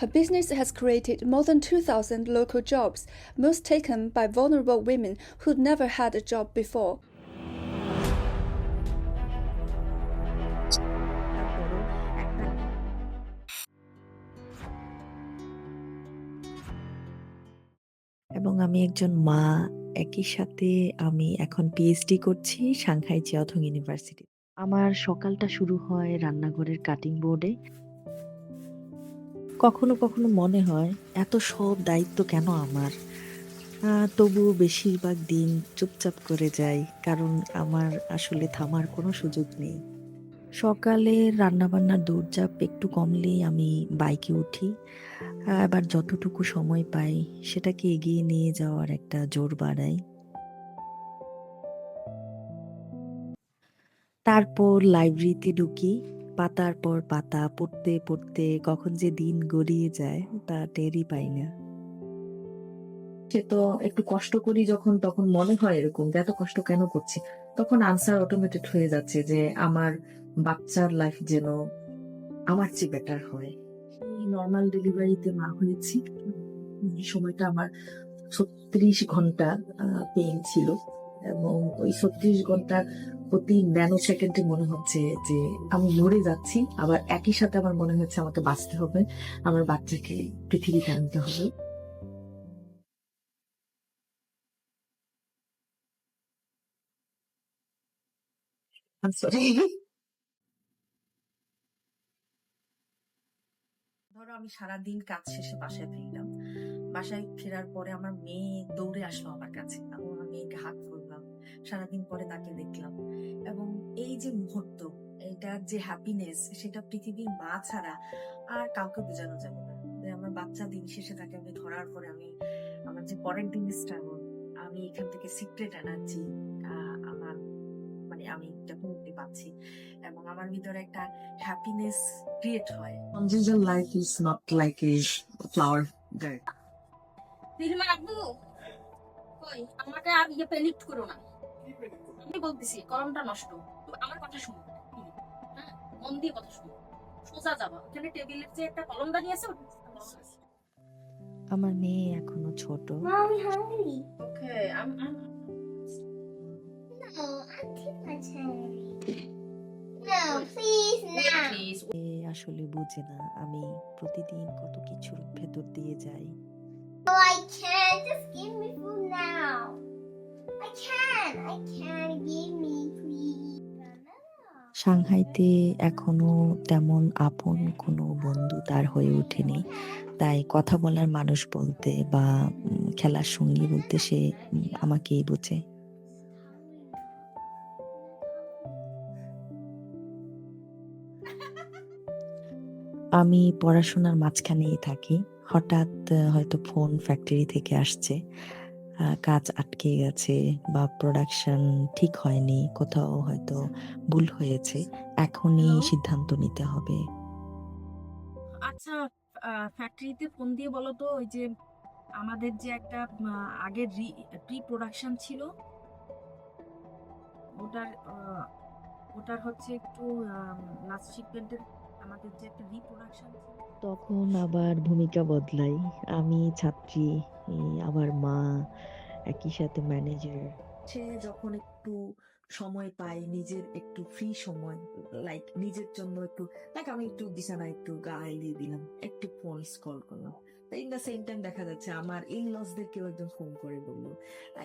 Her business has created more than 2,000 local jobs, most taken by vulnerable women who'd never had a job before. এবং আমি একজন মা, একই সাথে আমি এখন পিএইচডি করছি সাংহাই চিয়াওথং ইউনিভার্সিটি। আমার সকালটা শুরু হয় রান্নাঘরের কাটিং বোর্ডে। কখনো, কখনো মনে হয় এত সব দায়িত্ব কেন আমার? তবুও বেশিরভাগ দিন চুপচাপ করে যাই। কারণ আমার আসলে থামার কোনো সুযোগ নেই। সকালে রান্নাবান্নার দৌড়ঝাঁপ একটু কমলেই আমি বাইকে উঠি। আবার যতটুকু সময় পাই সেটাকে এগিয়ে নিয়ে যাওয়ার একটা জোর বাড়াই। তারপর লাইব্রেরিতে ঢুকি। পাতার পর পাতা পড়তে, পড়তে কখন যে দিন গড়িয়ে যায় তা টেরই পাই না। সে তো একটু কষ্ট করি যখন, তখন মনে হয় এরকম যে এত কষ্ট কেন করছি? তখন আনসার অটোমেটেড হয়ে যাচ্ছে যে আমার বাচ্চার লাইফ যেন আমার চেয়ে বেটার হয়। এই নরমাল ডেলিভারিতে মা হয়েছি। এই সময়টা আমার ৩৬ ঘন্টা পেইন ছিল এবং ওই ৩৬ ঘন্টার প্রতি ন্যানো সেকেন্ডে মনে হচ্ছে যে আমি মরে যাচ্ছি, আবার একই সাথে আমার মনে হচ্ছে আমাকে বাঁচতে হবে, আমার বাচ্চাকে পৃথিবীতে আনতে হবে। I'm sorry. ধরো আমি সারাদিন কাজ শেষে বাসায় ফিরলাম। বাসায় ফেরার পরে আমার মেয়ে দৌড়ে আসলো আমার কাছে, এবং আমার মেয়েকে হাত করলাম। সারাদিন পরে তাকে দেখলাম, এবং এই যে মুহূর্ত, এটার যে হ্যাপিনেস, সেটা পৃথিবীর মা ছাড়া আর কাউকে বোঝানো যাবে না। যে আমার বাচ্চা দিন শেষে তাকে আমি ধরার পরে আমি আমার যে পরের দিন স্ট্রাগল, আমি এখান থেকে সিক্রেট এনার্জি আমার মানে আমি ডেফিনেটলি পাচ্ছি, এবং আমার ভিতরে একটা হ্যাপিনেস ক্রিয়েট হয়। Conjugal life is not like a flower bed. নীলিমার আব্বু কই আমাকে আর প্যানিক করো না। আমি বলতেছি কলমটা নষ্ট, তুমি আমার কথা শুনো। হ্যাঁ, মন দিয়ে কথা শুনো। সোজা যাবা, ওখানে টেবিলের যে একটা কলম দাঁড়িয়ে আছে আমার মেয়ে এখনো ছোট। Mommy hungry. Okay No, I'm too much hungry. No, please, now. Please. এ আসলে বুঝে না আমি প্রতিদিন কত কিছুর ভেতর দিয়ে যাই। Oh, I can't. Just give me food now. I can't. Give me, please. সাংহাইতে এখনো তেমন আপন কোনো বন্ধু তার হয়ে ওঠেনি। তাই কথা বলার মানুষ বলতে বা খেলার সঙ্গী বলতে সে আমাকেই বোঝে। আমি পড়াশোনার মাঝখানেই থাকি। হঠাৎ হয়তো ফোন ফ্যাক্টরি থেকে আসছে। কাজ আটকে গেছে বা প্রোডাকশন ঠিক হয়নি, কোথাও হয়তো ভুল হয়েছে। এখনই সিদ্ধান্ত নিতে হবে। আচ্ছা, ফ্যাক্টরিতে ফোন দিয়ে বলো তো, ওই যে আমাদের যে একটা আগের প্রি প্রোডাকশন ছিল, ওটার ওটার হচ্ছে একটু লাস্ট শিপমেন্টের আমাদের যে একটা রিপ্রোডাকশন ছিল। তখন আবার ভূমিকা বদলাই। আমি ছাত্রী, আবার মা, একই সাথে ম্যানেজার। সে যখন একটু সময় পায়, নিজের একটু ফ্রি সময়, লাইক নিজের জন্য একটু, লাইক আমি একটু বিছানায় একটু গা এলিয়ে দিলাম, একটু ফোন স্ক্রল করলাম। ইন দ্য সেম টাইম দেখা যাচ্ছে আমার ইনলসদের কেউ একজন ফোন করে বললো,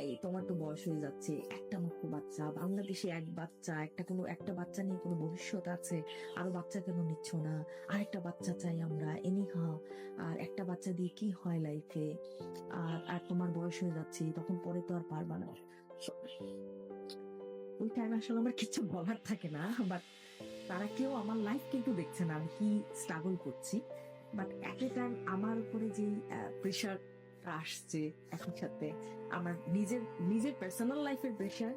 এই তোমার তো বয়স হয়ে যাচ্ছে, একটা মাত্র বাচ্চা, বাংলাদেশে এক বাচ্চা, একটা বাচ্চা নিয়ে কোনো ভবিষ্যৎ আছে, আরো বাচ্চা কেন নিচ্ছ না, আরেকটা বাচ্চা চাই আমরা এনিহাও, আর একটা বাচ্চা দিয়ে কি হয় লাইফে, আর তোমার বয়স হয়ে যাচ্ছে, তখন পরে তো আর পারবা না। ওই টাইমে আসলে আমার কিছু বলার থাকে না, বাট তারা কেউ আমার লাইফ কিন্তু দেখছে না আমি কি স্ট্রাগল করছি। বাট এট এ টাইম আমার উপরে যে প্রেশার আসছে, একই সাথে আমার নিজের পার্সোনাল লাইফের প্রেশার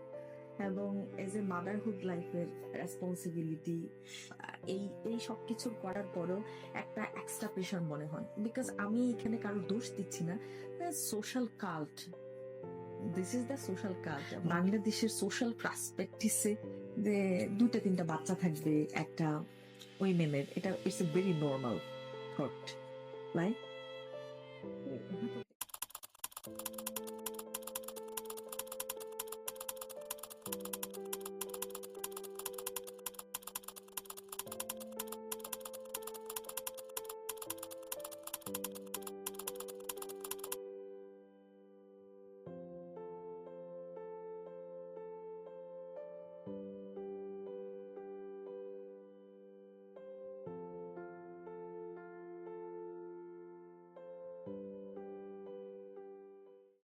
এবং এজ এ মাদারহুড লাইফের রেসপন্সিবিলিটি, এই এই সব কিছু করার পরেও একটা এক্সট্রা প্রেশার মনে হয়, বিকজ আমি এখানে কারো দোষ দিচ্ছি না। Social cult, this is the social cult. বাংলাদেশের সোশ্যাল পার্সপেক্টিভে যে দুটা তিনটা বাচ্চা থাকবে একটা উইমেনের, এটা it's a very normal thought. By